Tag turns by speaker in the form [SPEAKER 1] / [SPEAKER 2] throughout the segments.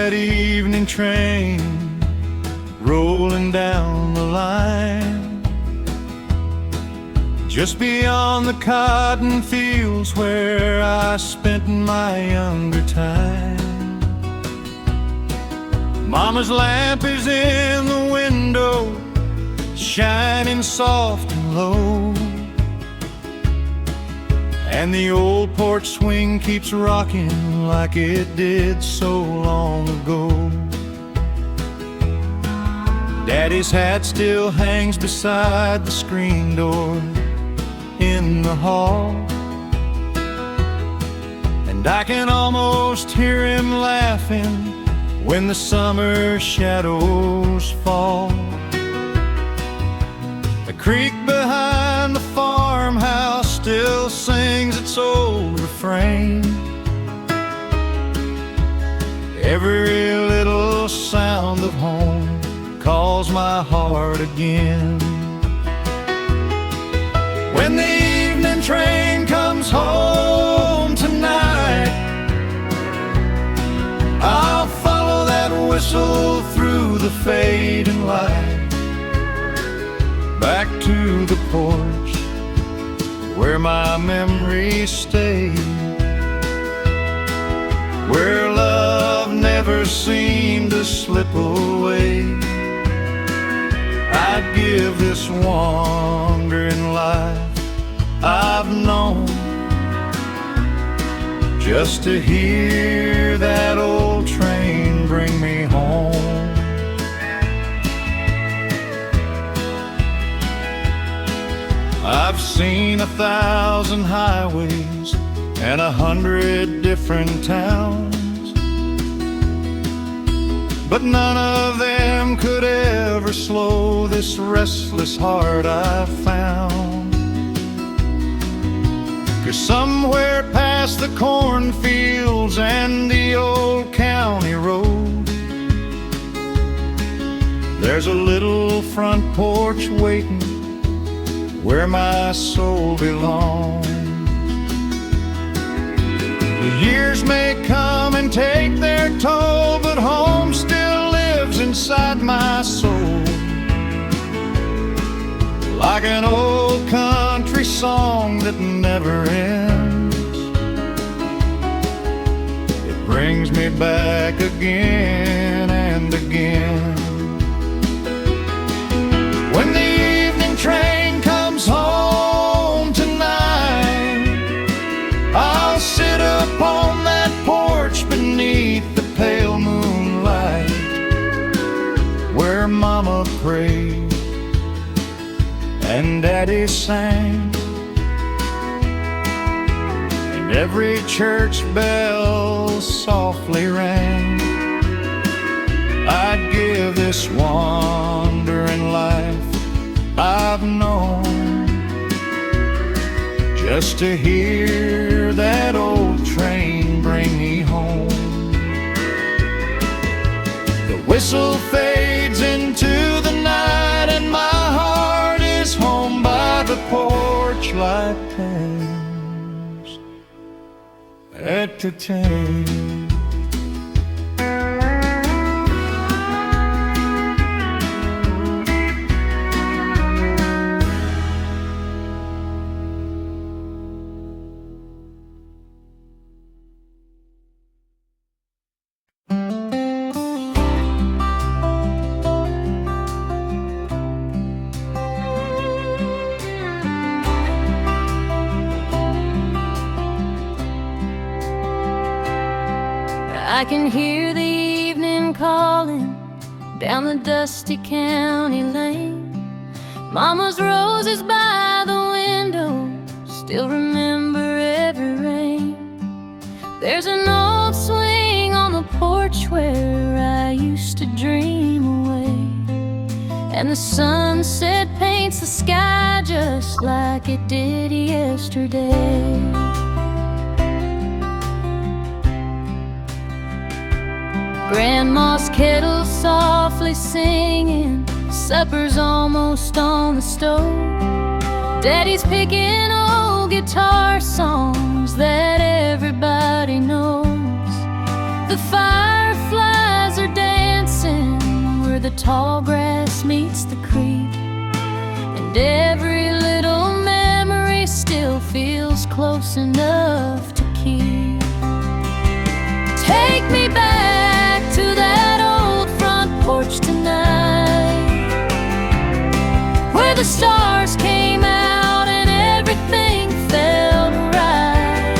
[SPEAKER 1] that evening train rolling down the line, just beyond the cotton fields where I spent my younger time. Mama's lamp is in the window, shining soft and low, and the old porch swing keeps rocking like it did so long ago. Daddy's hat still hangs beside the screen door in the hall, and I can almost hear him laughing when the summer shadows fall. The creek behind the farmhouse still sings its old refrain. Every little sound of home calls my heart again. When the evening train comes home tonight, I'll follow that whistle through the fading light, back to the porch where my memories stay, where love never seemed to slip away. I'd give this wandering life I've known just to hear that old train bring me home. I've seen 1,000 highways and 100 different towns, but none of them could ever slow this restless heart I've found. 'Cause somewhere past the cornfields and the old county road, there's a little front porch waiting where my soul belongs. The years may come and take their toll, but home still lives inside my soul, like an old country song that never ends. It brings me back again and again. When the evening train comes home tonight, I'll sit upon that porch beneath the pale moonlight, where Mama prayed and Daddy sang, and every church bell softly rang. I'd give this wandering life I've known just to hear that old train bring me home. The whistle fades into the night and my heart is home by the porch light hangs at the tank.
[SPEAKER 2] I can hear the evening calling down the dusty county lane. Mama's roses by the window still remember every rain. There's an old swing on the porch where I used to dream away, and the sunset paints the sky just like it did yesterday. Grandma's kettle softly singing, supper's almost on the stove. Daddy's picking old guitar songs that everybody knows. The fireflies tall grass meets the creek, and every little memory still feels close enough to keep. Take me back to that old front porch tonight, where the stars came out and everything felt right,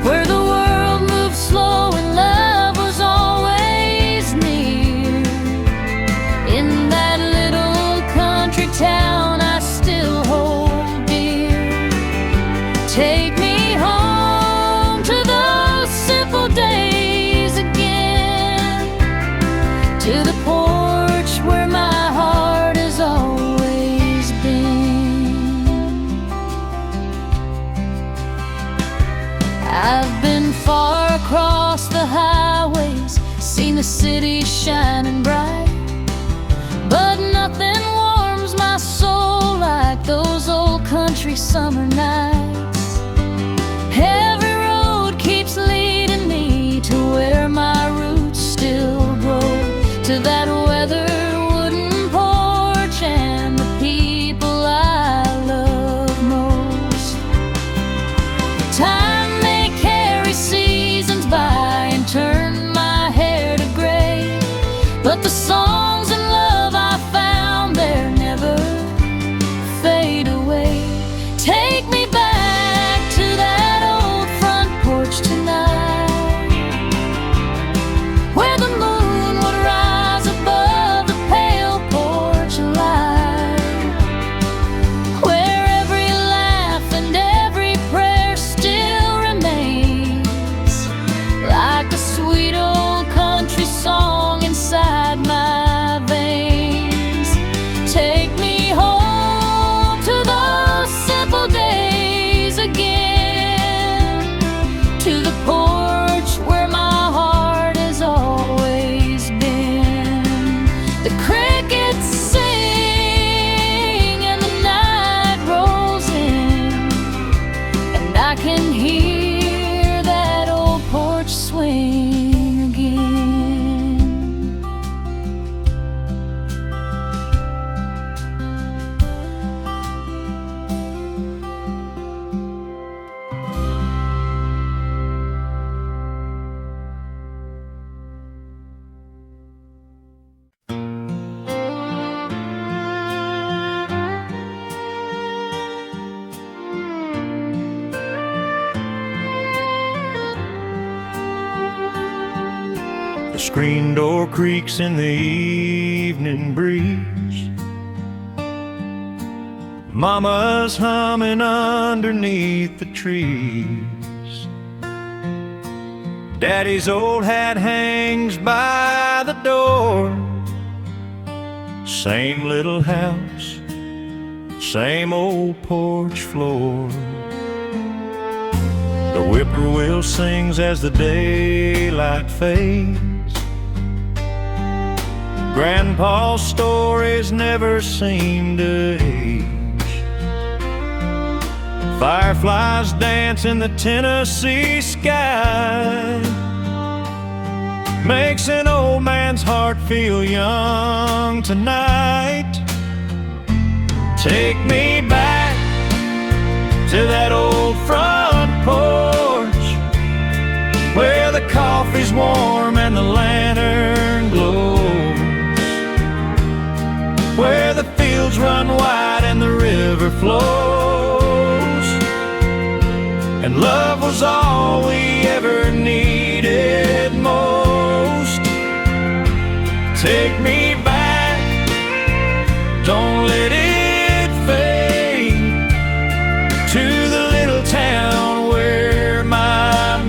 [SPEAKER 2] where the world moved slow and love was always near. In that little country town I still hold dear. Take me home to those simple days again, to the porch where my heart has always been. I've been far across the highways, seen the city shining bright, but nothing warms my soul like those old country summer nights. Every road keeps leading me to where my roots still grow, to that weathered wooden porch and the people I love most. Time may carry seasons by and turn my hair to gray, but the songs and love I found there never fade away. Take me back to that old front porch tonight, where the moon would rise above the pale porch light, where every laugh and every prayer still remains like a sweet old country song inside my veins. Take me home to those simple days again, to the porch where my heart has always been. The crickets sing and the night rolls in, and I can hear that old porch swing again.
[SPEAKER 1] The screen door creaks in the evening breeze. Mama's humming underneath the trees. Daddy's old hat hangs by the door. Same little house, same old porch floor. The whippoorwill sings as the daylight fades. Grandpa's stories never seem to age. Fireflies dance in the Tennessee sky, makes an old man's heart feel young tonight. Take me back to that old front porch, where the coffee's warm and the lantern glows, where the fields run wide and the river flows, and love was all we ever needed most. Take me back, don't let it fade, to the little town where my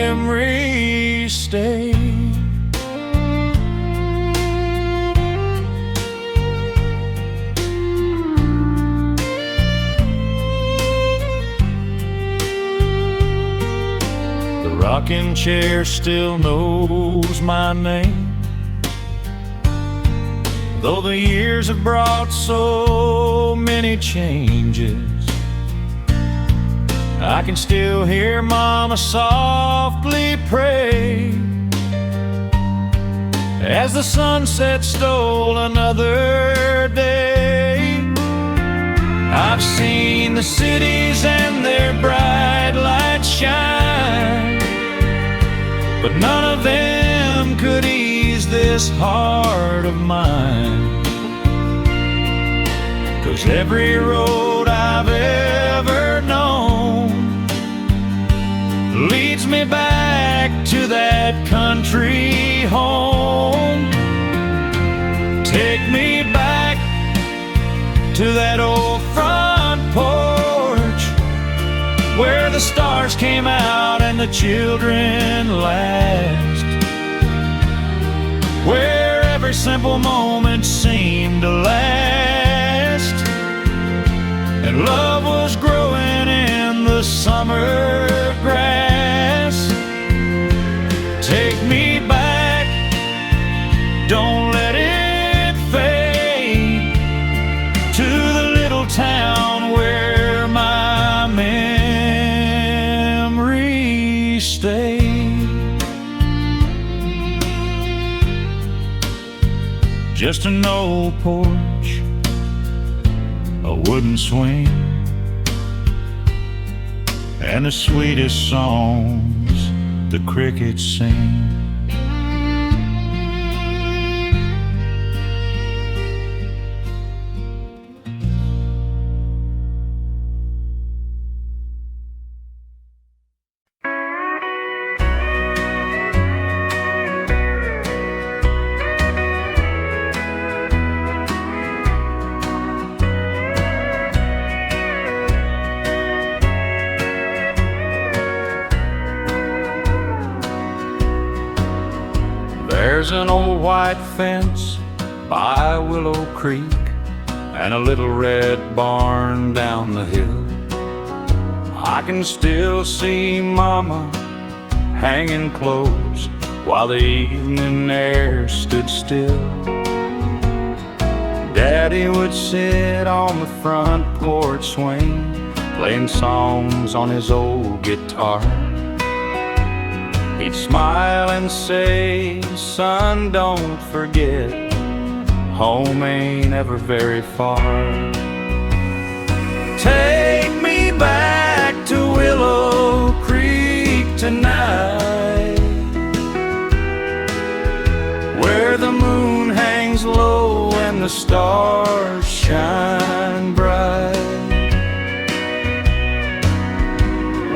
[SPEAKER 1] memories stay. Rocking chair still knows my name, though the years have brought so many changes. I can still hear Mama softly pray as the sunset stole another day. I've seen the cities and their bright lights shine, but none of them could ease this heart of mine. 'Cause every road I've ever known leads me back to that country home. Take me back to that old front porch where the stars came out and the children laughed, where every simple moment seemed to last, and love was growing in the summer grass. Take me back, don't let it fade, to the little town where my memories stay. Just an old porch, a wooden swing, and the sweetest songs the crickets sing. There's an old white fence by Willow Creek and a little red barn down the hill. I can still see Mama hanging clothes while the evening air stood still. Daddy would sit on the front porch swing, playing songs on his old guitar. He'd smile and say, "Son, don't forget, home ain't ever very far." Take me back to Willow Creek tonight, where the moon hangs low and the stars shine bright,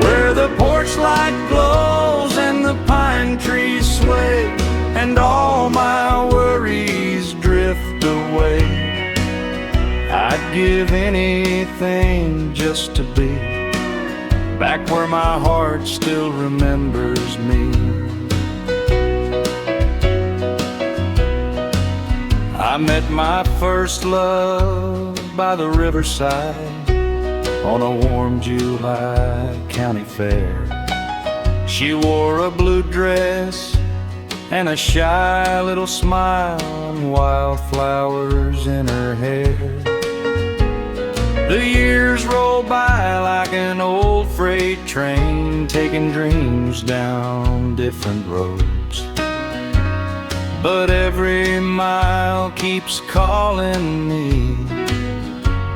[SPEAKER 1] where the porch light glows and the pine trees sway, and all my worries drift away. I'd give anything just to be back where my heart still remembers me. I met my first love by the riverside on a warm July county fair. She wore a blue dress and a shy little smile and wildflowers in her hair. The years roll by like an old freight train, taking dreams down different roads. But every mile keeps calling me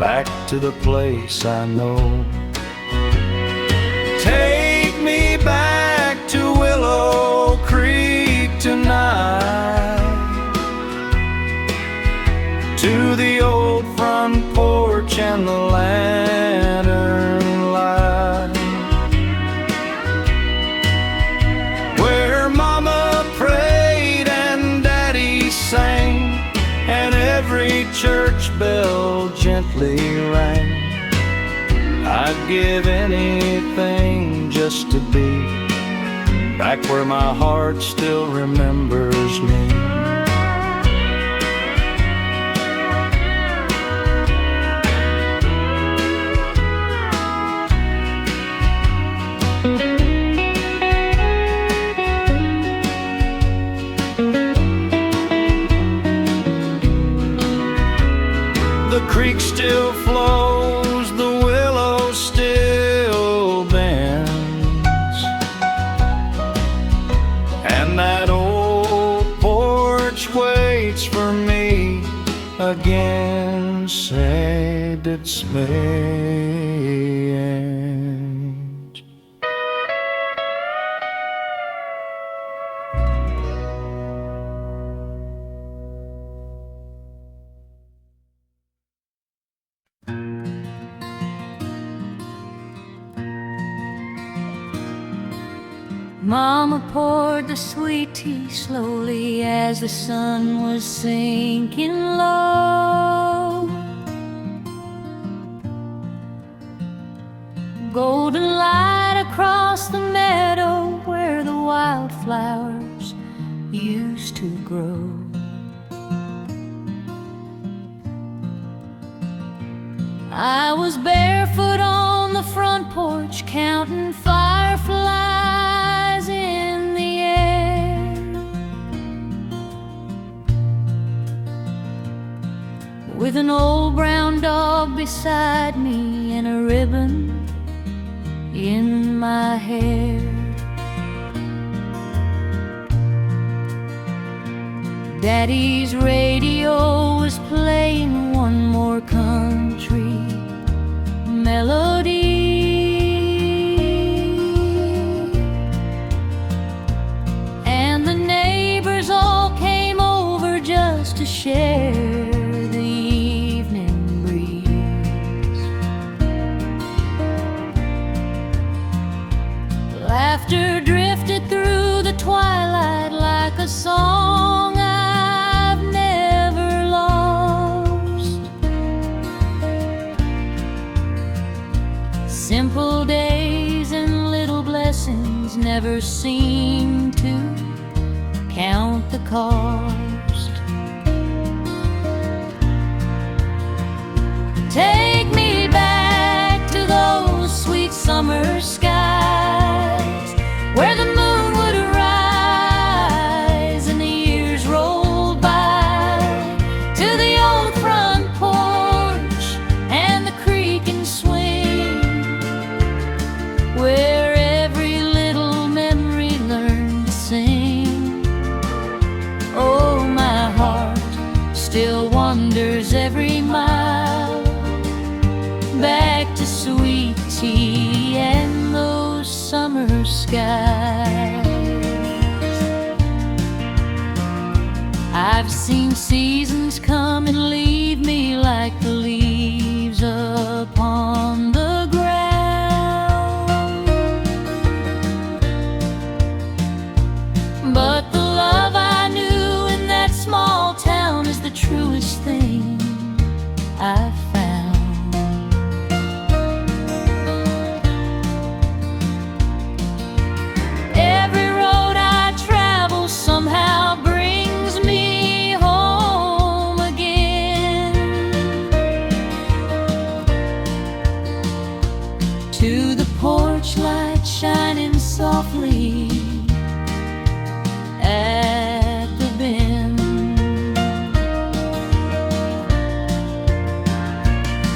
[SPEAKER 1] back to the place I know. Take me back to Willow Creek tonight, to the old front porch and the lantern light, where Mama prayed and Daddy sang, and every church bell gently rang. I'd give anything just to be back where my heart still remembers me. The creek still flows, the willow still bends, and that old porch against its edge.
[SPEAKER 2] Mama poured the sweet tea slowly as the sun was sinking low. Golden light across the meadow where the wildflowers used to grow. I was barefoot on the front porch counting fireflies in the air, with an old brown dog beside me and a ribbon in my hair. Daddy's radio was playing one more country melody, and the neighbors all came over just to share the evening breeze. Laughter drifted through the twilight like a song I've never lost. Simple days and little blessings never seem to count the cost. Take me back to those sweet summer skies where the moon would rise and the years rolled by, to the old front porch and the creak and swing, where every little memory learned to sing. Oh, my heart still wanders every mile back to sweet tea and those summer skies. I've seen seasons come and leave me like the leaves upon the ground, but the love I knew in that small town is the truest thing I've found. Every road I travel somehow brings me home again, to the porch light shining softly at the bend.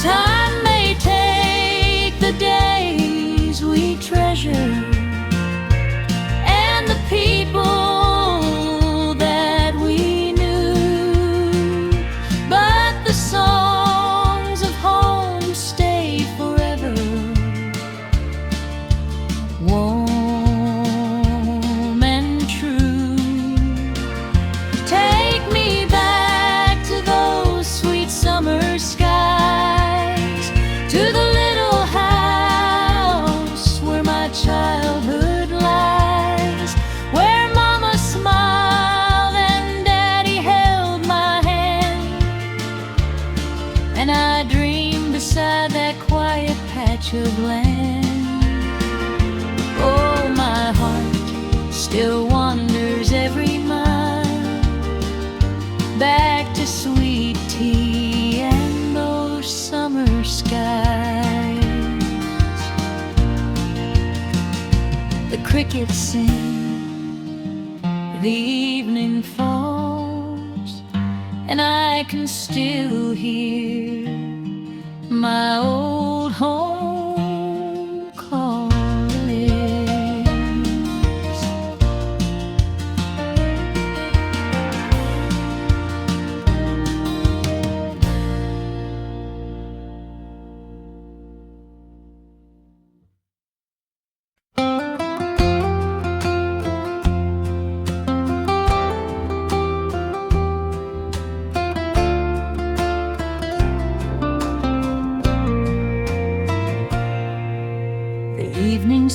[SPEAKER 2] Time may take the days we treasure and the people that we knew, but the songs of home stay forever, warm and true. Take me back to those sweet summer skies, to the little house where my childhood lies, where Mama smiled and Daddy held my hand, and I dreamed beside that quiet patch of land. Oh, my heart still wanders every mile back to sweet tea and those summer skies. The crickets sing, the evening falls, and I can still hear my old home calling.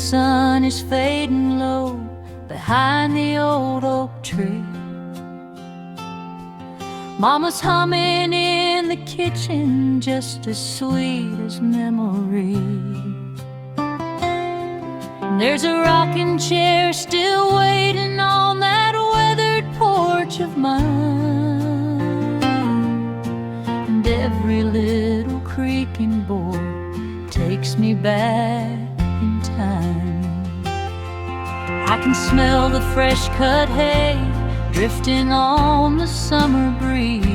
[SPEAKER 2] sun is fading low behind the old oak tree. Mama's humming in the kitchen, just as sweet as memory. And there's a rocking chair still waiting on that weathered porch of mine. And every little creaking board takes me back in time. I can smell the fresh cut hay drifting on the summer breeze.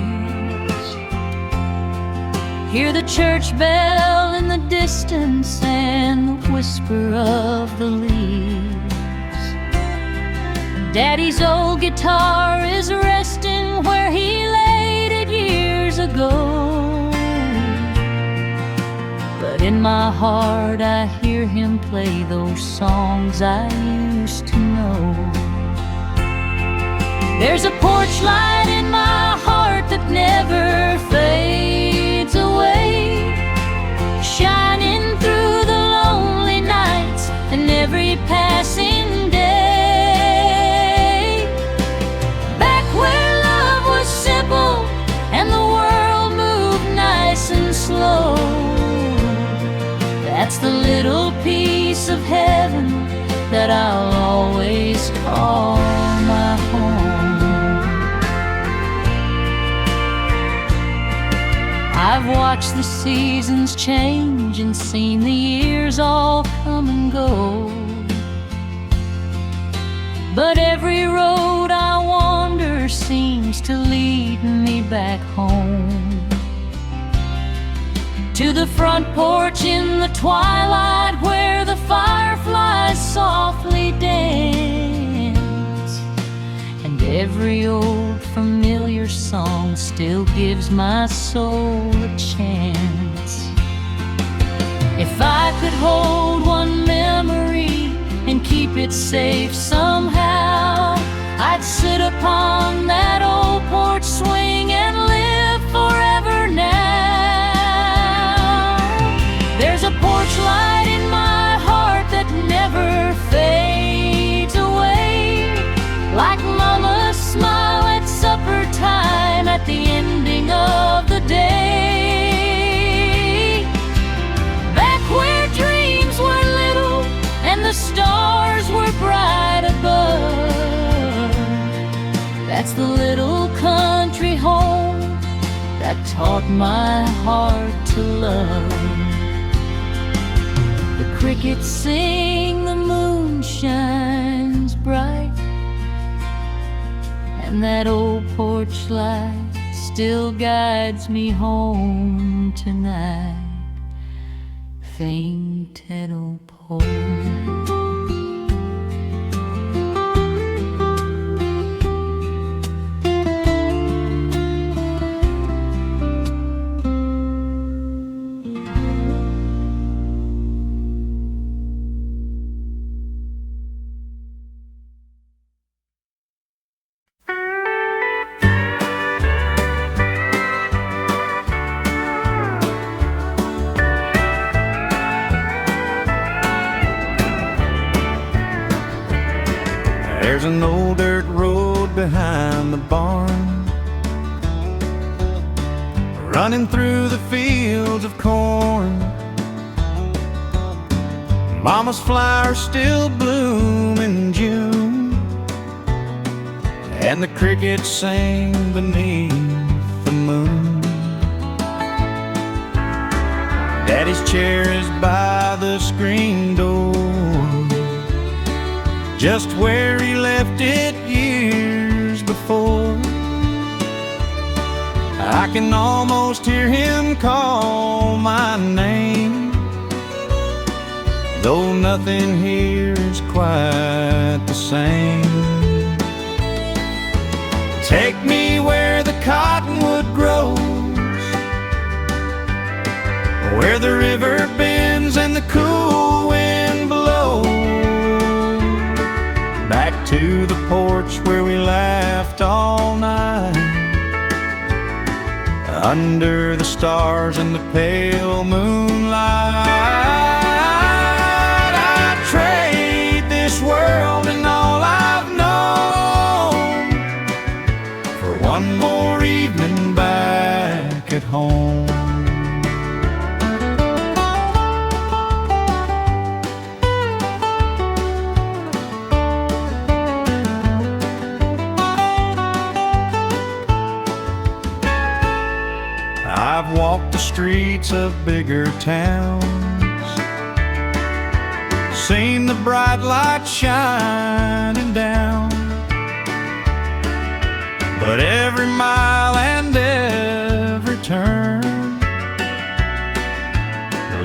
[SPEAKER 2] Hear the church bell in the distance and the whisper of the leaves. Daddy's old guitar is resting where he laid it years ago. But in my heart I hear him play those songs I used to know. There's a porch light in my heart that never fades away, shining through the lonely nights and every passing day. Back where love was simple and the world moved nice and slow, that's the little piece of heaven that I'll always call my home. I've watched the seasons change and seen the years all come and go, but every road I wander seems to lead me back home. To the front porch in the twilight where the fireflies softly dance, and every old familiar song still gives my soul a chance. If I could hold one memory and keep it safe somehow, I'd sit upon that old porch swing and live forever now. There's a porch light in my heart that never fades away, like Mama's smile at supper time at the ending of the day. Back where dreams were little and the stars were bright above, that's the little country home that taught my heart to love. The crickets sing, the moon shines bright, and that old porch light still guides me home tonight. Fainted old porch.
[SPEAKER 1] There's an old dirt road behind the barn, running through the fields of corn. Mama's flowers still bloom in June, and the crickets sing beneath the moon. Daddy's chair is by the screen door, just where he left it years before. I can almost hear him call my name, though nothing here is quite the same. Take me where the cottonwood grows, where the river bends and the cool wind blows, back to the porch where we laughed all night, under the stars and the pale moonlight. I trade this world and all I've known for one more evening back at home. I've walked the streets of bigger towns, seen the bright lights shining down, but every mile and every turn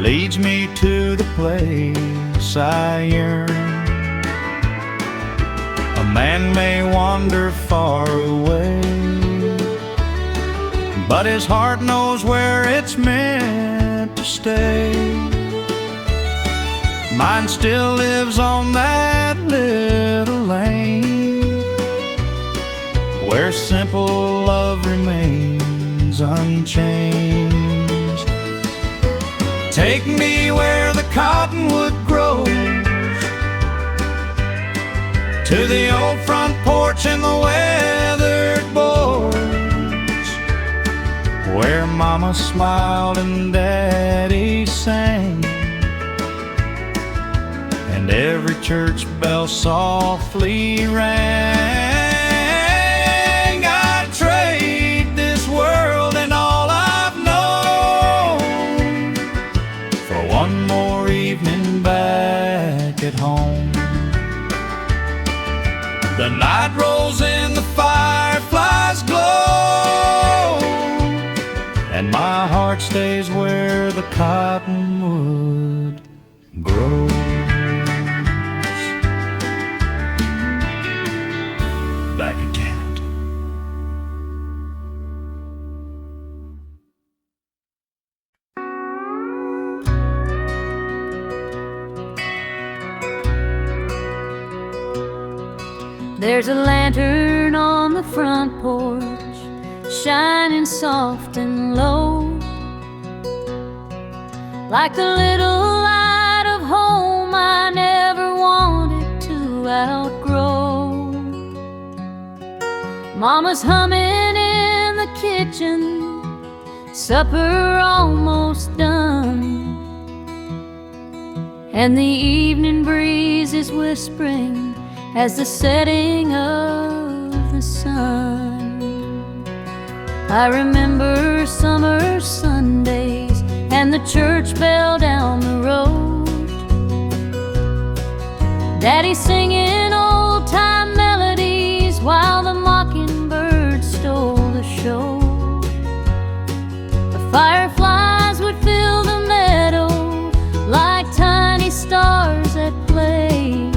[SPEAKER 1] leads me to the place I yearn. A man may wander far away, but his heart knows where it's meant to stay. Mine still lives on that little lane, where simple love remains unchanged. Take me where the cottonwood grows, to the old front porch and the weathered boards, where Mama smiled and Daddy sang, and every church bell softly rang. I'd trade this world and all I've known for one more evening back at home. The night rolls in, the fireflies glow, and my heart stays where the cottonwood grows. Back in Canada.
[SPEAKER 2] There's a lantern on the front porch, shining soft and low, like the little light of home I never wanted to outgrow. Mama's humming in the kitchen, supper almost done, and the evening breeze is whispering as the setting of the sun. I remember summer Sundays and the church bell down the road, Daddy singing old-time melodies while the mockingbird stole the show. The fireflies would fill the meadow like tiny stars at play,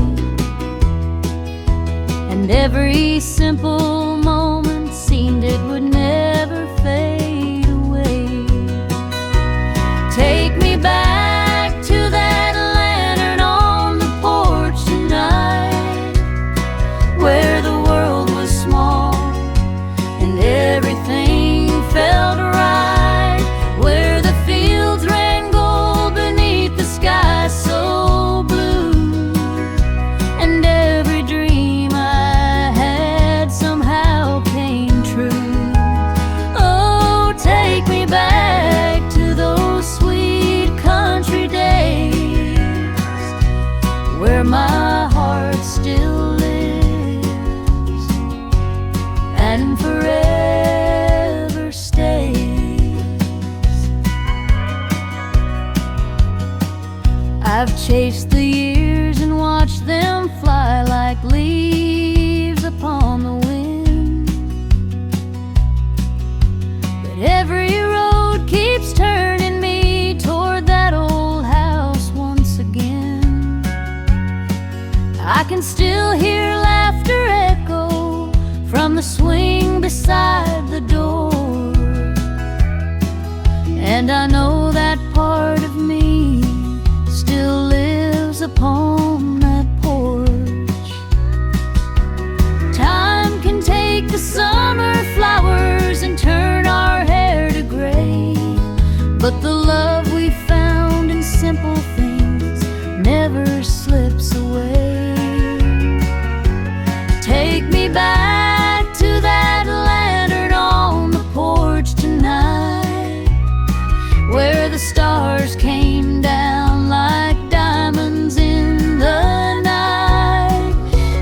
[SPEAKER 2] and every simple moment seemed it would never fade away. Take me back to that lantern on the porch tonight, where the world was small and everything felt right, where the fields ran gold beneath the sky so blue, and every dream I had somehow came true. Oh, take me back to those sweet country days, where my heart still lives and forever stays. I've chased the years and watched them fly like leaves upon the wind, but every road keeps turning me toward that old house once again. I can still hear laughter echo from the swing beside the door, and I know that part of me still lives upon that porch. Time can take the summer flowers and turn our hair to gray, but the love we found in simple things never slips away. stars came down like diamonds in the night,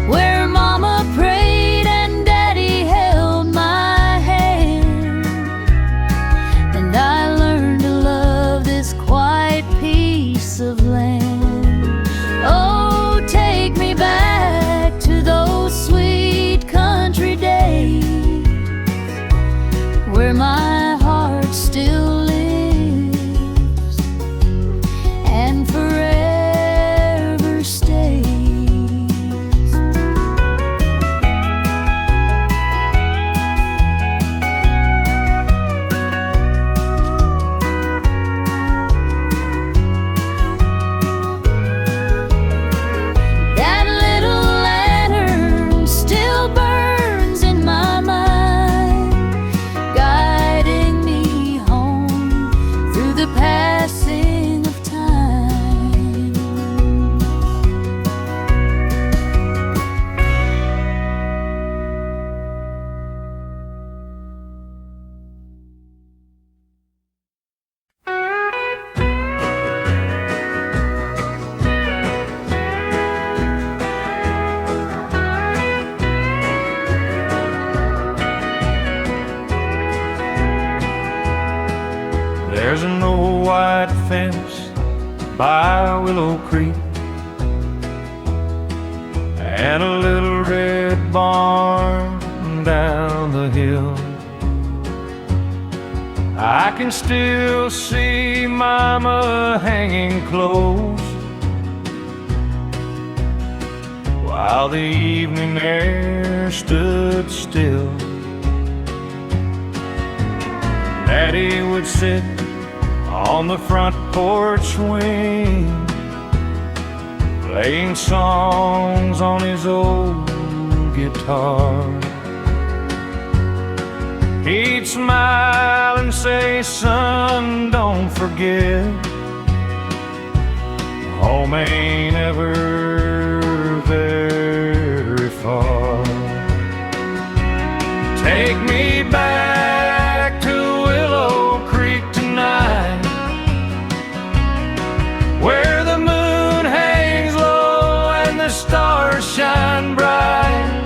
[SPEAKER 2] where Mama prayed and Daddy held my hand, and I learned to love this quiet piece of land. Oh, take me back to those sweet country days, where my heart still lives and forever stays. That little lantern still burns in my mind, guiding me home through the passing of time.
[SPEAKER 1] There's an old white fence by Willow Creek, and a little red barn down the hill. I can still see Mama hanging clothes while the evening air stood still. Daddy would sit on the front porch swing, playing songs on his old guitar. He'd smile and say, "Son, don't forget, home ain't ever very far. Take me back to Willow Creek tonight, where the moon hangs low and the stars shine bright,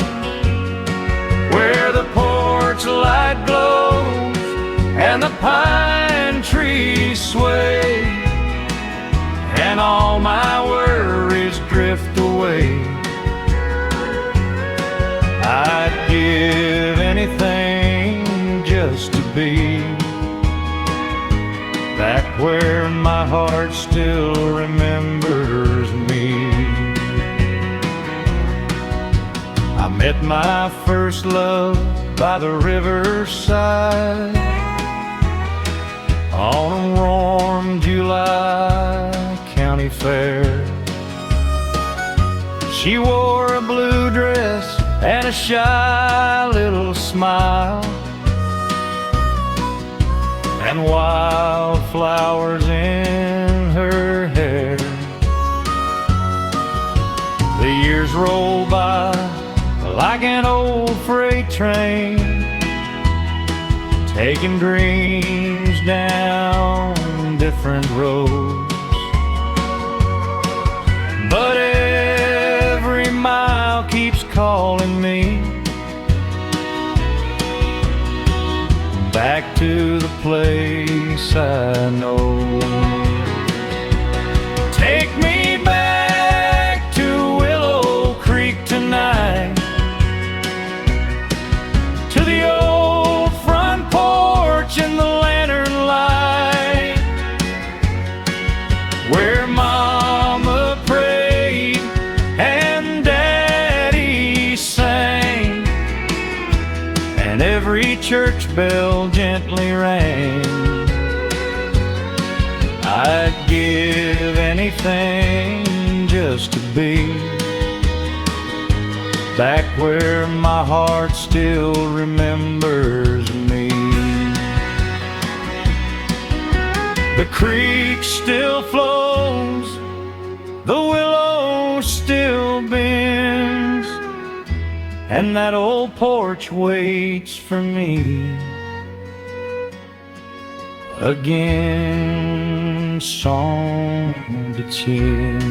[SPEAKER 1] where the porch light glows and the pine trees sway, and all my worries drift away. I'd give anything just to be back where my heart still remembers me. I met my first love by the riverside on a warm July county fair. She wore a blue dress and a shy little smile, and wildflowers in her hair. The years roll by like an old freight train, taking dreams down different roads. But every mile keeps calling me back to the place I know. Take me back to Willow Creek tonight, to the old front porch and the lantern light, where Mama prayed and Daddy sang, and every church bell gently rang. I'd give anything just to be back where my heart still remembers me. The creek still flows, the willow still bends, and that old porch waits for me again. une chanson de tune.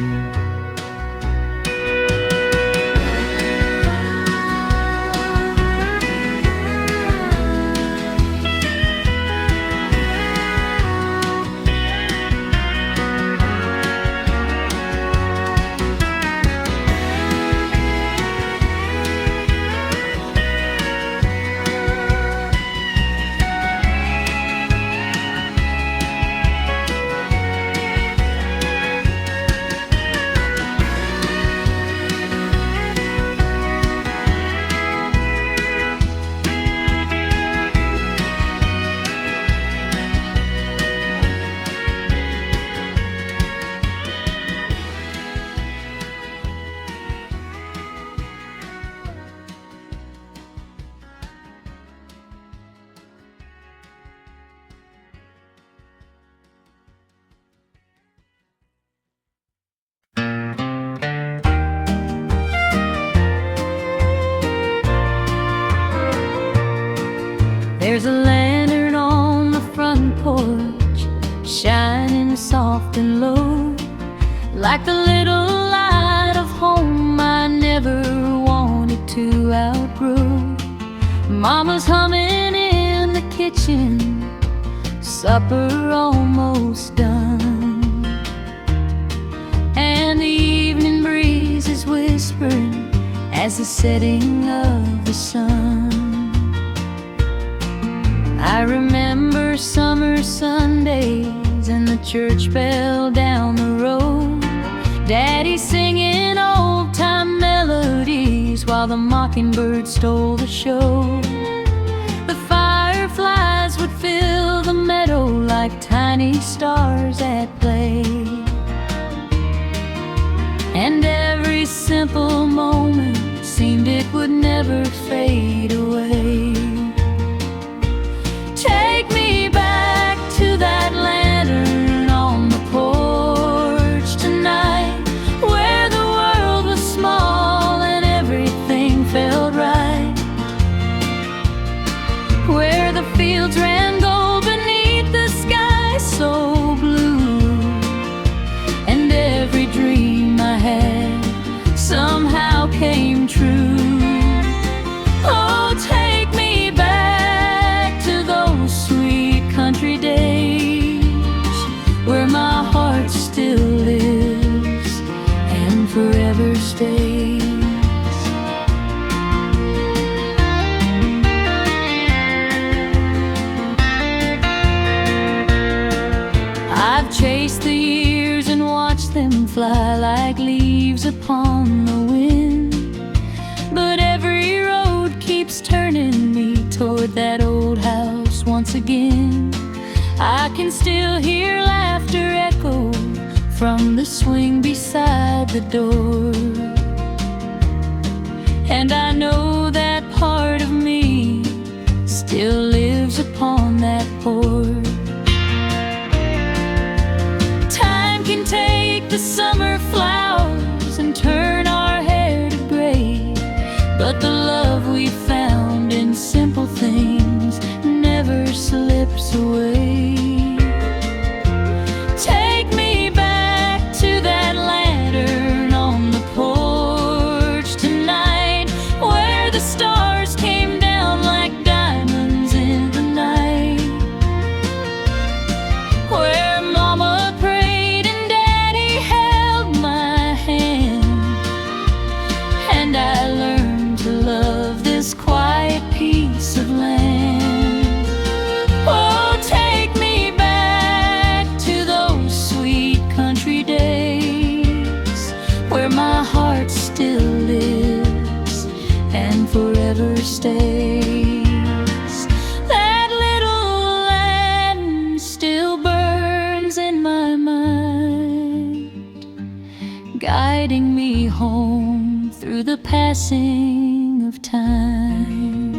[SPEAKER 2] There's a lantern on the front porch, shining soft and low, like the little light of home I never wanted to outgrow. Mama's humming in the kitchen, supper almost done, and the evening breeze is whispering as the setting of the sun. I remember summer Sundays and the church bell down the road, Daddy singing old-time melodies while the mockingbird stole the show. The fireflies would fill the meadow like tiny stars at play, and every simple moment seemed it would never fade away. Take me back to that lantern on the porch tonight, where the world was small and everything felt right, where the fields ran gold beneath the sky so blue, and every dream I had somehow came true. Oh, take me back to those sweet country days, where my heart still lives and forever stays. I've chased the years and watched them fly like leaves upon the wind, but every road keeps turning me toward that old house once again. I can still hear laughter echo from the swing beside the door, and I know that part of me still lives upon that porch. Time can take the summer flowers and turn our hair to gray, but the love we found in simple things never slips away. Take me back to that lantern on the porch tonight, where the stars came down like diamonds in the night, where Mama prayed and Daddy held my hand, and I learned to love this quiet piece of land. Oh, take me back to those sweet country days, where my heart still lives and forever stays. That little land still burns in my mind, guiding me home through the passing of time.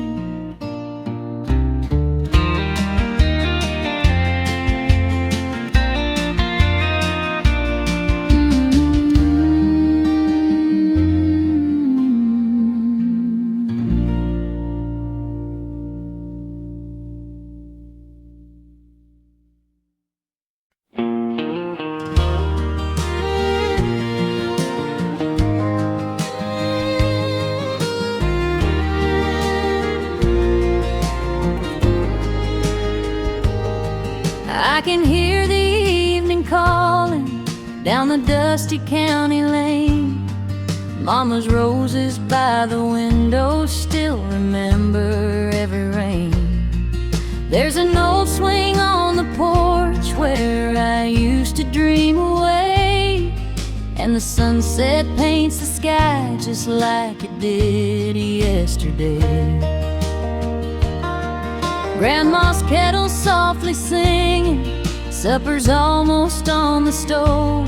[SPEAKER 2] can hear the evening calling down the dusty county lane. Mama's roses by the window still remember every rain. There's an old swing on the porch where I used to dream away, and the sunset paints the sky just like it did yesterday. Grandma's kettle softly singing, supper's almost on the stove.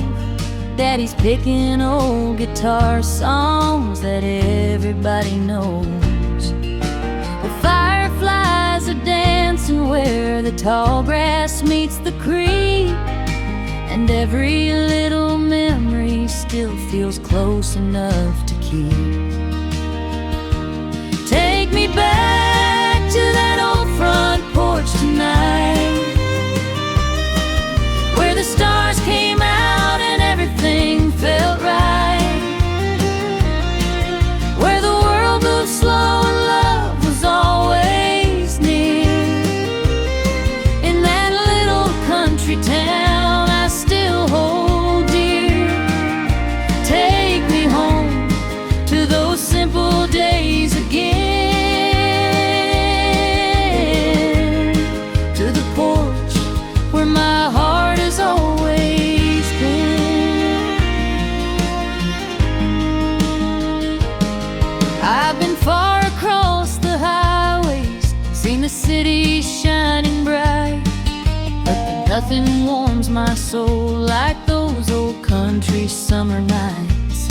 [SPEAKER 2] Daddy's picking old guitar songs that everybody knows. The fireflies are dancing where the tall grass meets the creek, and every little memory still feels close enough to keep. Take me back to that old front porch tonight, where the stars came out and everything felt right, where the world moved slow and love was always near. In that little country town I still hold dear. Take me home to those simple days again, to the porch where my heart has always been. I've been far across the highways, seen the city shining bright, but nothing warms my soul like those old country summer nights.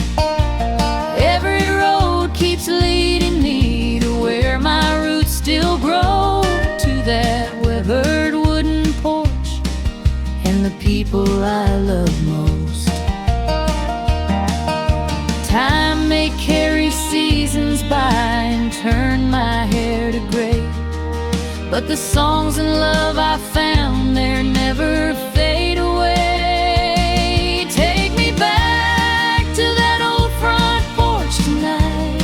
[SPEAKER 2] Every road keeps leading me to where my roots still grow, to that weathered wooden porch and the people I love most. Time may carry seasons by and turn my hair to gray, but the songs and love I found there never fade away. Take me back to that old front porch tonight,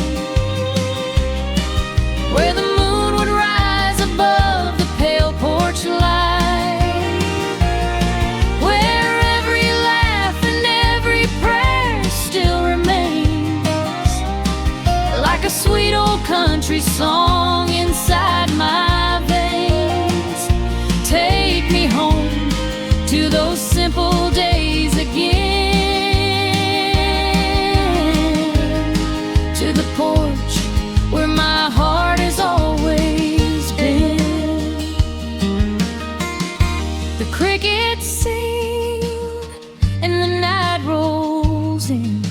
[SPEAKER 2] where the moon would rise above the pale porch light, where every laugh and every prayer still remains like a sweet old country song inside my veins. Take me home to those simple days again, to the porch where my heart has always been. The crickets sing and the night rolls in,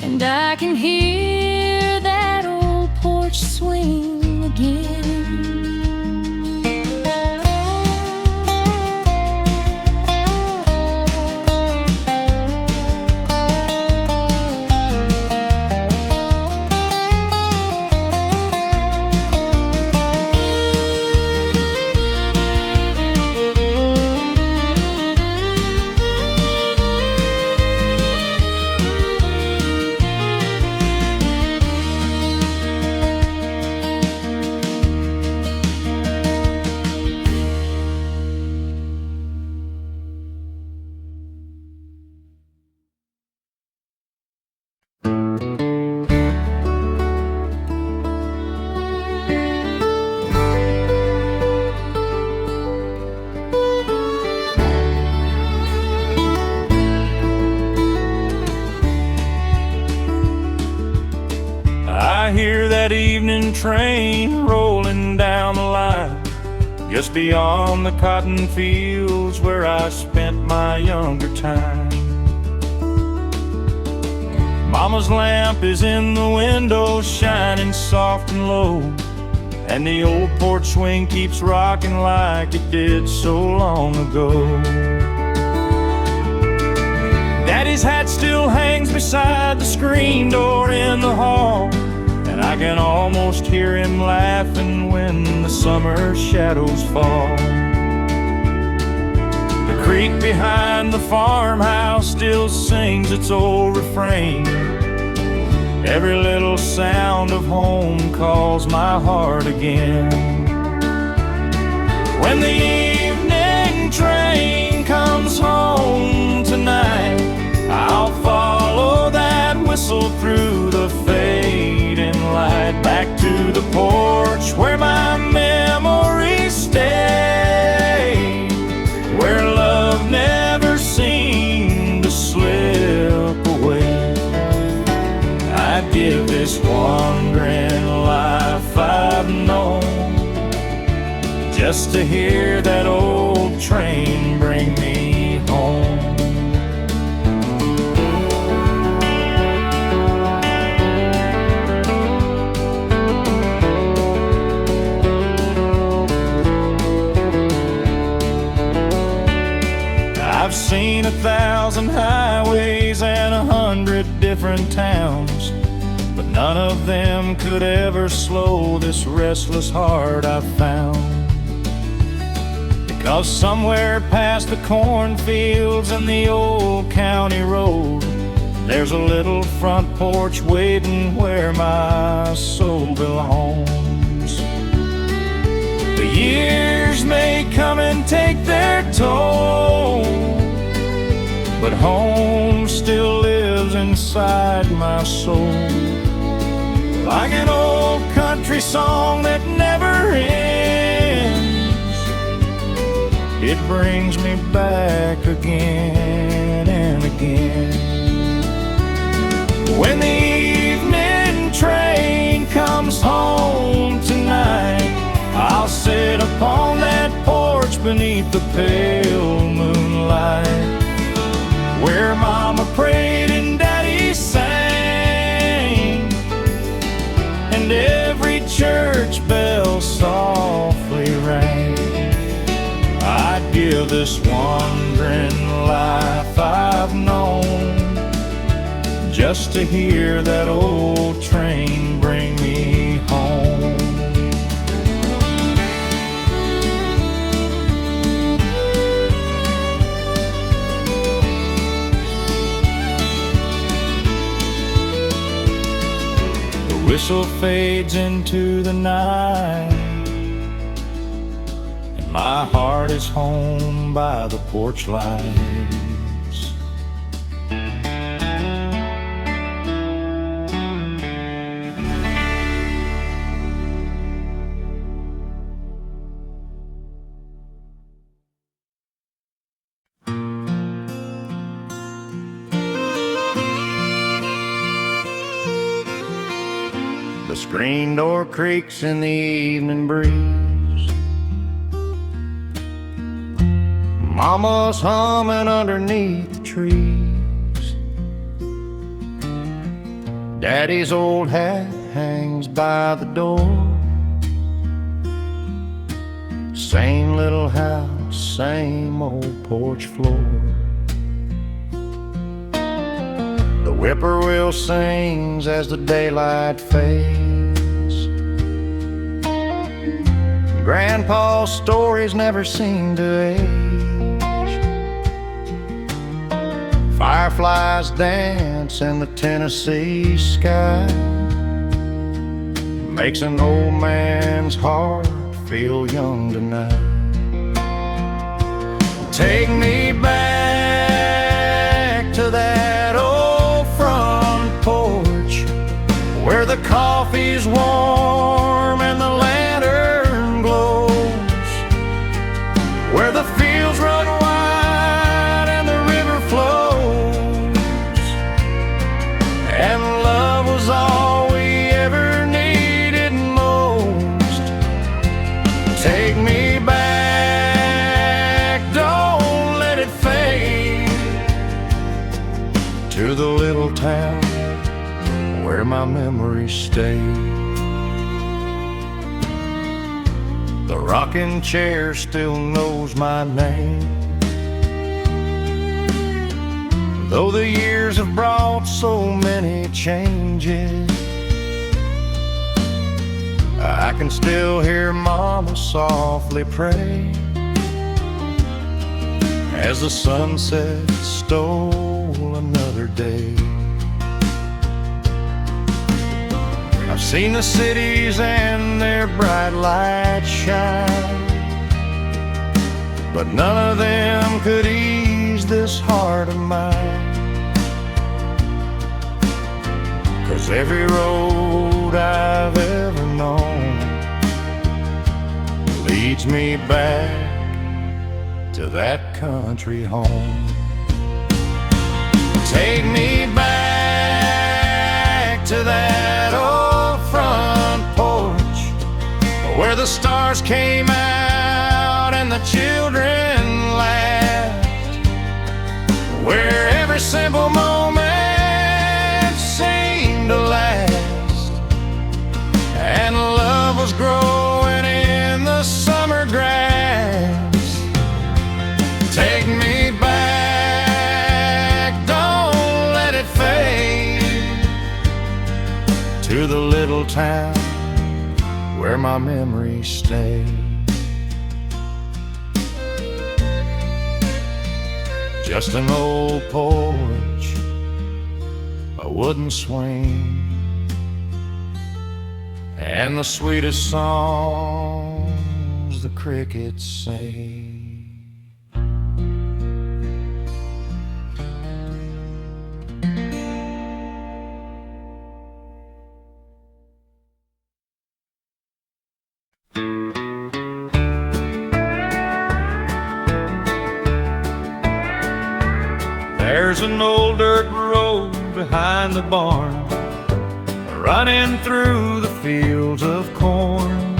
[SPEAKER 2] and I can hear that old porch swing again.
[SPEAKER 1] I hear that evening train rolling down the line, just beyond the cotton fields where I spent my younger time. Mama's lamp is in the window, shining soft and low, and the old porch swing keeps rocking like it did so long ago. Daddy's hat still hangs beside the screen door in the hall, and I can almost hear him laughing when the summer shadows fall. The creek behind the farmhouse still sings its old refrain. Every little sound of home calls my heart again. When the evening just to hear that old train bring me home. I've seen 1,000 highways and 100 different towns, but none of them could ever slow this restless heart I've found. Because somewhere past the cornfields and the old county road, there's a little front porch waiting where my soul belongs. The years may come and take their toll, but home still lives inside my soul. Like an old country song that never ends, it brings me back again and again. When the evening train comes home tonight, I'll sit upon that porch beneath the pale moonlight, where Mama prayed and Daddy sang, and every church bell softly rang. I'd give this wandering life I've known just to hear that old train bring me home. Whistle fades into the night, and my heart is home by the porch lights. The screen door creaks in the evening breeze. Mama's humming underneath the trees. Daddy's old hat hangs by the door. Same little house, same old porch floor. The whippoorwill sings as the daylight fades. Grandpa's stories never seem to age. Fireflies dance in the Tennessee sky. Makes an old man's heart feel young tonight. Take me back to that old front porch, where the coffee's warm and the lantern glows, where the fields run wide and the river flows, and love was all we ever needed most. Take me back, don't let it fade, to the little town where my memories stay. The rocking chair still knows my name, though the years have brought so many changes. I can still hear Mama softly pray as the sunset stole another day. I've seen the cities and their bright lights shine, but none of them could ease this heart of mine. 'Cause every road I've ever known leads me back to that country home. Take me back to that old front porch, where the stars came out my children laughed, where every simple moment seemed to last, and love was growing in the summer grass. Take me back, don't let it fade, to the little town where my memories stay. Just an old porch, a wooden swing, and the sweetest songs the crickets sing. There's an old dirt road behind the barn, running through the fields of corn.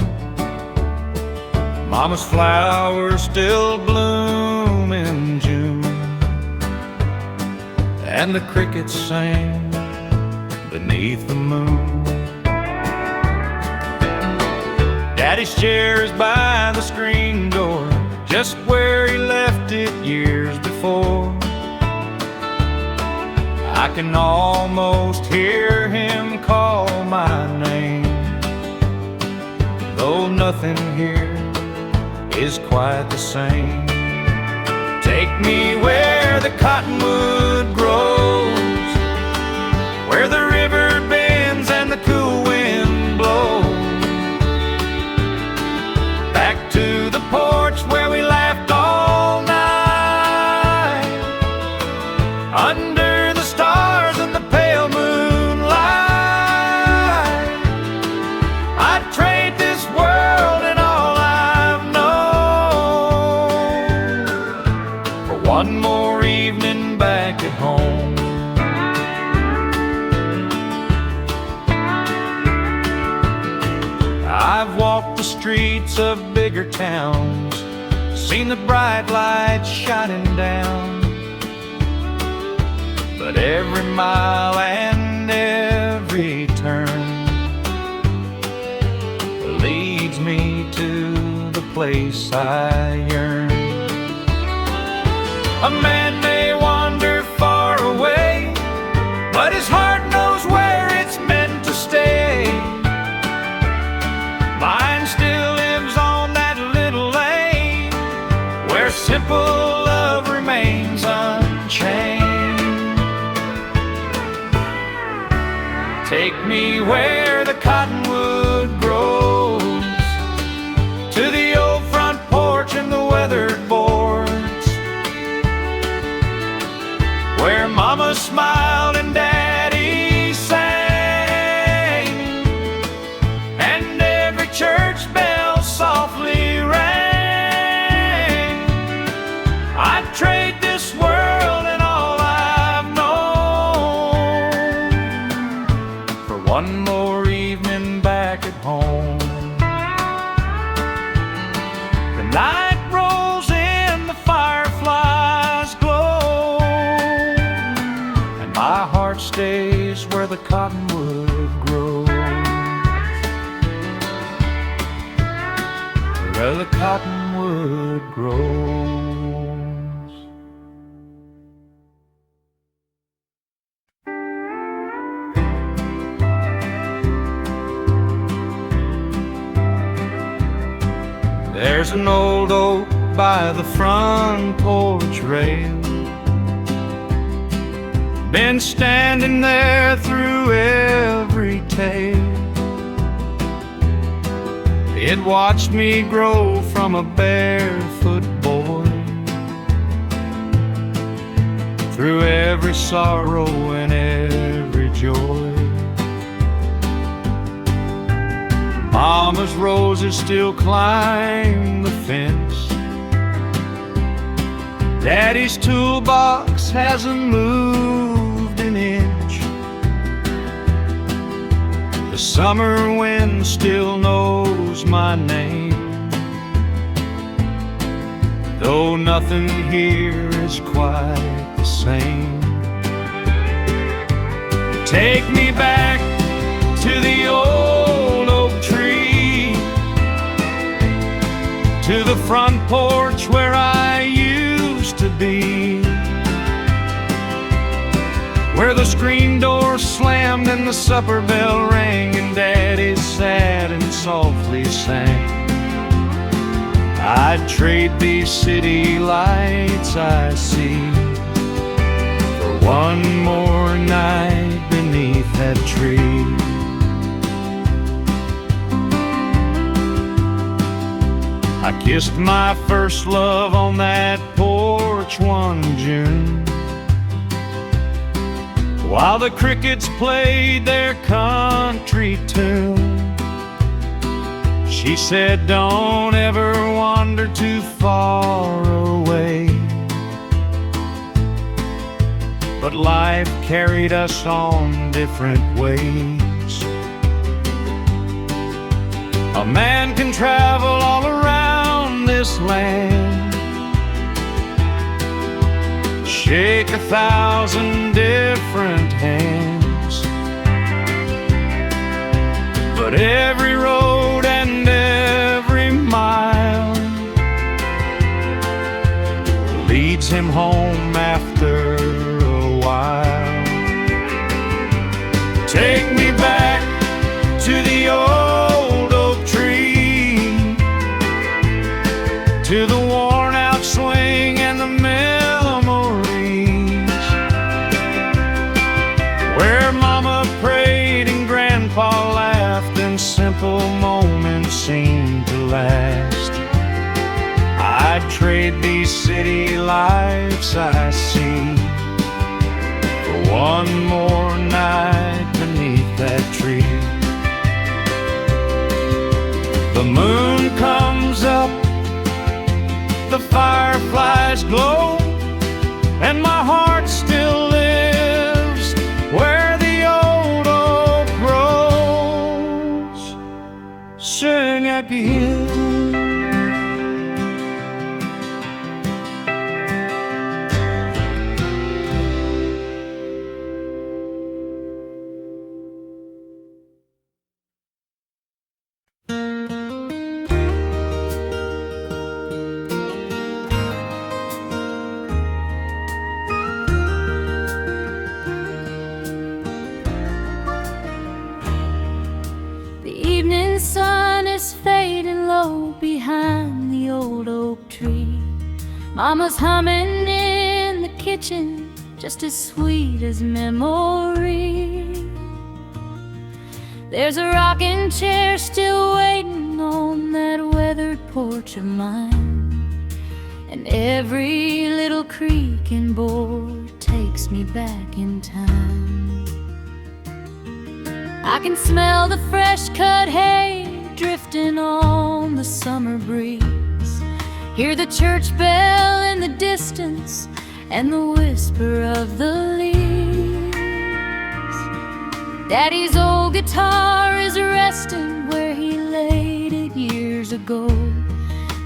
[SPEAKER 1] Mama's flowers still bloom in June, and the crickets sing beneath the moon. Daddy's chair is by the screen door, just where he left it years before. I can almost hear him call my name, though nothing here is quite the same. Take me where the cottonwood grows, where the river bends and the cool wind blows. Back to the porch where we laughed all night, under stars and the pale moonlight. I'd trade this world and all I've known for one more evening back at home. I've walked the streets of bigger towns, seen the bright lights shining down, but every mile and every turn leads me to the place I yearn. A man may wander far away, but his heart knows where it's meant to stay. Mine still lives on that little lane, where simple love remains unchanged. Take me where the cottonwood grows, to the old front porch and the weathered boards, where Mama smiled and Daddy sang, and every church bell softly rang. I'd trade this world and all I've known for one more evening back at home. The night rolls in, the fireflies glow, and my heart stays where the cottonwood grows, where the cottonwood grows. There's an old oak by the front porch rail, been standing there through every tale. It watched me grow from a barefoot boy, through every sorrow and every joy. Mama's roses still climb the fence, Daddy's toolbox hasn't moved an inch. The summer wind still knows my name, though nothing here is quite the same. Take me back to the old oak tree, to the front porch where I used to be, where the screen door slammed and the supper bell rang and Daddy sat and softly sang. I'd trade these city lights I see for one more night beneath that tree. I kissed my first love on that porch one June, while the crickets played their country tune. She said, don't ever wander too far away. But life carried us on different ways. A man can travel all around this land, shake 1,000 different hands, but every road and every mile leads him home after a while. Take me back to the old oak tree, to the worn out swing and the memories, where Mama prayed and Grandpa laughed and simple moments seemed to last. I'd trade these city lights I see for one more night beneath that tree. The moon comes up, the fireflies glow, and my heart still lives where the old oak grows. Sing again.
[SPEAKER 2] Sun is fading low behind the old oak tree. Mama's humming in the kitchen, just as sweet as memory. There's a rocking chair still waiting on that weathered porch of mine, and every little creak and board takes me back in time. I can smell the fresh cut hay drifting on the summer breeze, hear the church bell in the distance and the whisper of the leaves. Daddy's old guitar is resting where he laid it years ago,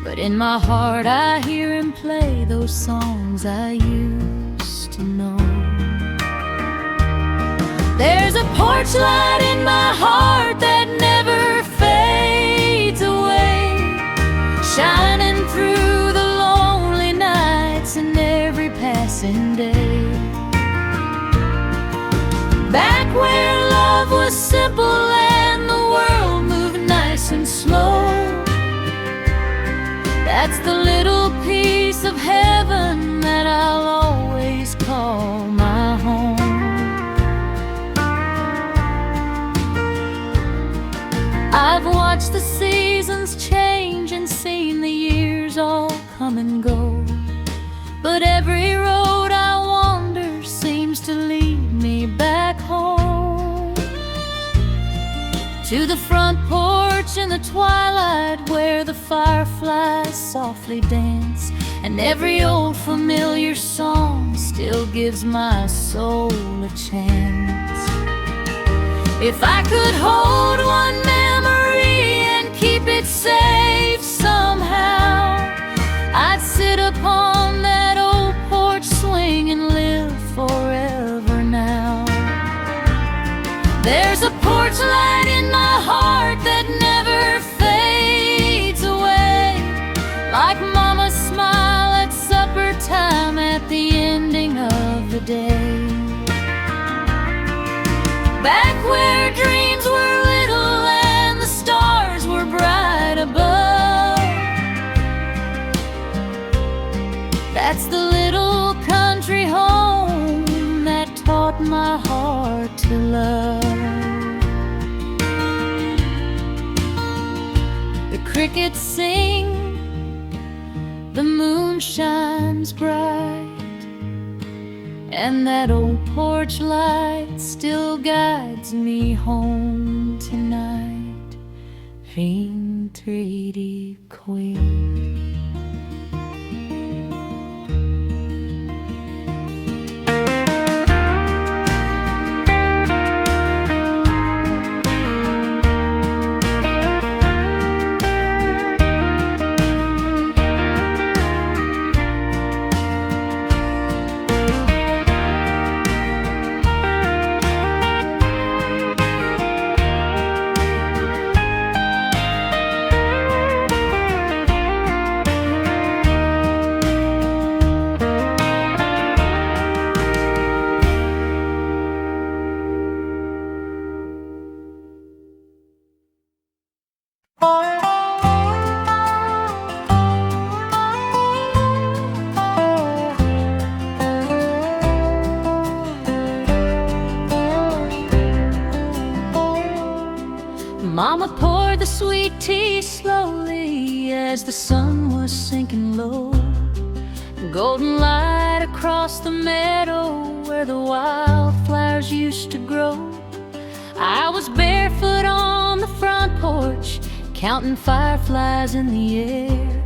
[SPEAKER 2] but in my heart I hear him play those songs I used to know. There's a porch light in my heart that never fades away, shining through the lonely nights and every passing day. Back where love was simple and the world moved nice and slow, that's the little piece of heaven that I'll always call my home. I've watched the seasons change and seen the years all come and go, but every road I wander seems to lead me back home, to the front porch in the twilight where the fireflies softly dance, and every old familiar song still gives my soul a chance. If I could hold one memory and keep it safe somehow, I'd sit upon that old porch swing and live forever now. There's a porch light in my heart that never fades away, like Mama's smile at supper time at the ending of the day. Back where dreams were little and the stars were bright above, that's the little country home that taught my heart to love. The crickets sing, the moon shines bright, and that old porch light still guides me home tonight. Fin treaty queen. Mama poured the sweet tea slowly as the sun was sinking low. Golden light across the meadow where the wildflowers used to grow. I was barefoot on the front porch, counting fireflies in the air,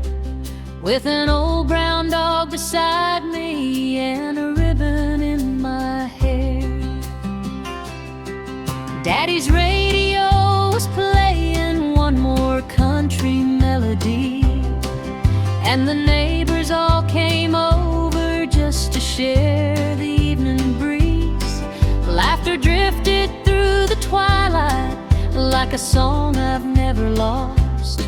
[SPEAKER 2] with an old brown dog beside me and a ribbon in my hair. Daddy's radio was playing one more country melody, and the neighbors all came over just to share the evening breeze. Laughter drifted through the twilight like a song I've never lost.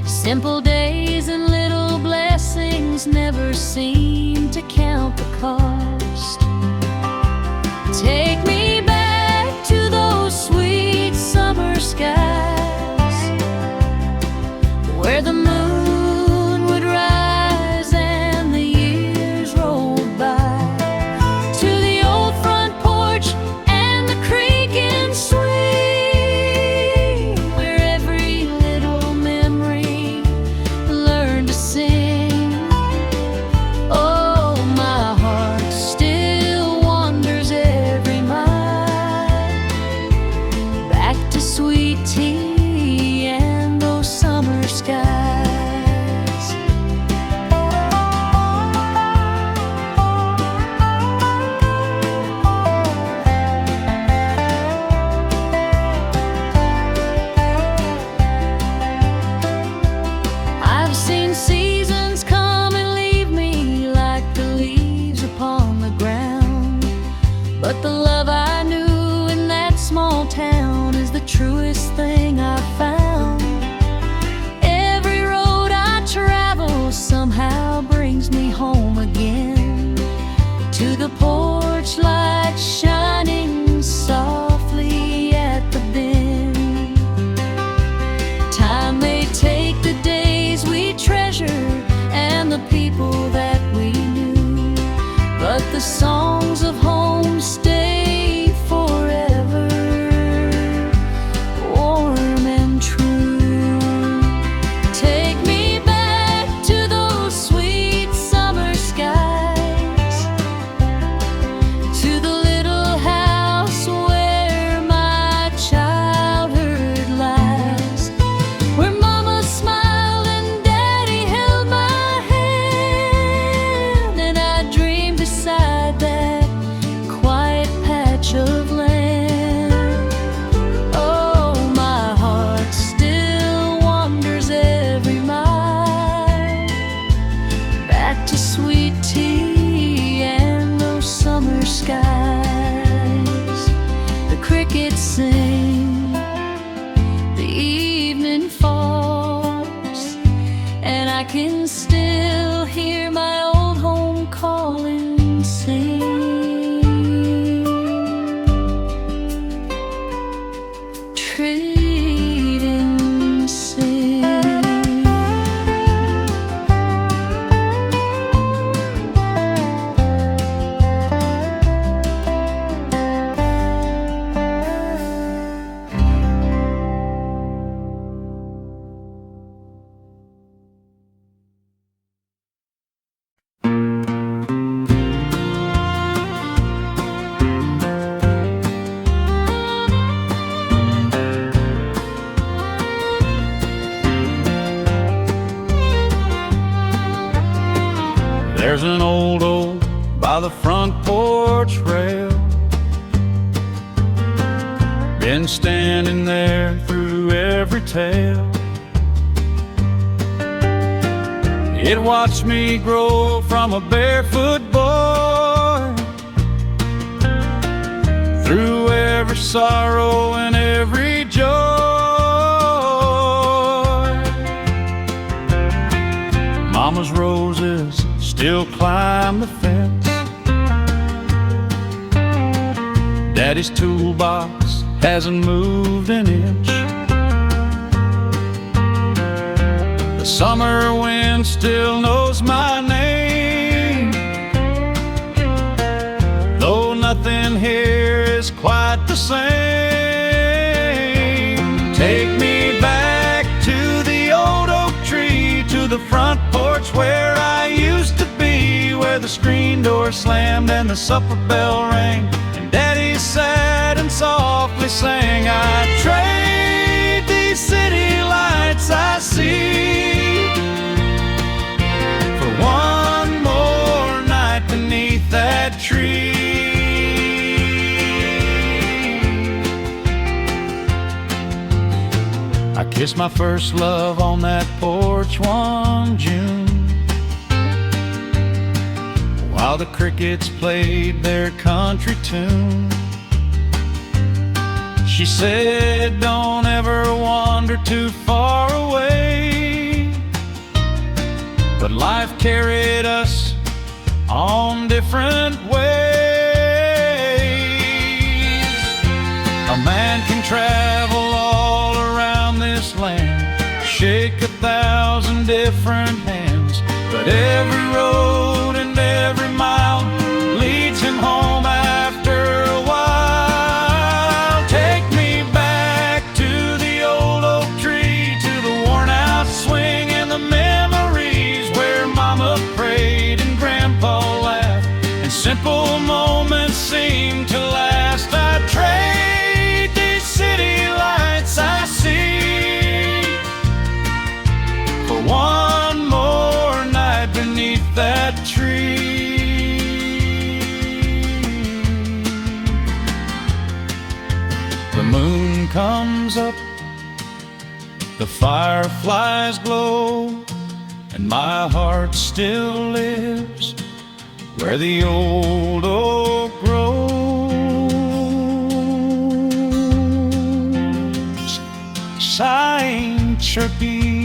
[SPEAKER 2] Simple days and little blessings never seem to count the cost. Take me back to those sweet summer skies, where the moon would rise and the years rolled by, to the old front porch and the creaking swing, where every little memory learned to sing. Oh, my heart still wanders every mile back to sweet tea and those summer skies. I've seen seasons come and leave me like the leaves upon the ground, but the love I knew in that small town is the truest thing I've found. Every road I travel somehow brings me home again, to the porch light shining softly at the bend. Time may take the days we treasure and the people that we knew, but the songs of home stay forever, warm and true. Take me back to those sweet summer skies, to the little house where my childhood lies, where Mama smiled and Daddy held my hand, and I dreamed beside that crickets sing, the evening falls, and I can still hear my old home calling, sing. Trade and sing.
[SPEAKER 1] There's an old oak by the front porch rail, been standing there through every tale. It watched me grow from a barefoot boy, through every sorrow and every joy. Mama's roses still climb the fence, Daddy's toolbox hasn't moved an inch. The summer wind still knows my name, though nothing here is quite the same. Take me back to the old oak tree, to the front porch where I used to be, where the screen door slammed and the supper bell rang, and Daddy sat and softly sang. I trade these city lights I see for one more night beneath that tree. I kissed my first love on that porch one June, while the crickets played their country tune. She said, don't ever wander too far away, but life carried us on different ways. A man can travel all around this land, shake 1,000 different hands, but every road and every mile leads him home after a while. Take me back to the old oak tree, to the worn out swing and the memories where Mama prayed and Grandpa laughed, and simple moments seem to last. I trade these city lights I see for one more night beneath that tree. The moon comes up, the fireflies glow, and my heart still lives where the old oak grows, sighing chirpy